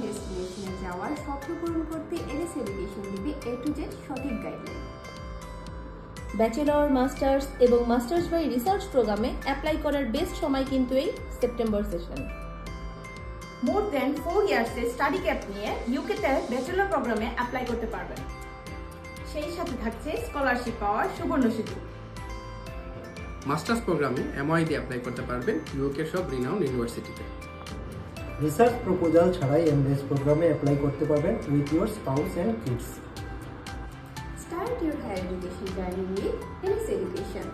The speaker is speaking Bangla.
ডেস্টিনেশনে যাওয়ার স্বপ্ন পূরণ করতে এনএস এডুকেশন দিবে A to Z সঠিক গাইডলাইন। ব্যাচেলর, মাস্টার্স এবং মাস্টার্স বাই রিসার্চ প্রোগ্রামে অ্যাপ্লাই করার বেস্ট সময় কিন্তু এই সেপ্টেম্বর সেশন। মোর দ্যান 4 ইয়ার্সের স্টাডি ক্যাপ নিয়ে ইউকেতে ব্যাচেলর প্রোগ্রামে অ্যাপ্লাই করতে পারবেন। সেই সাথে থাকছে স্কলারশিপ পাওয়ার সুবর্ণ সুযোগ। মাস্টার্স প্রোগ্রামে MOI দিয়ে অ্যাপ্লাই করতে পারবেন ইউকে সব রিনাউন্ড ইউনিভার্সিটিতে। রিসার্চ প্রপোজাল ছাড়াই এমবিএস প্রোগ্রামে অ্যাপ্লাই করতে পারবেন with your spouse and kids. Start your higher education journey with NS Education.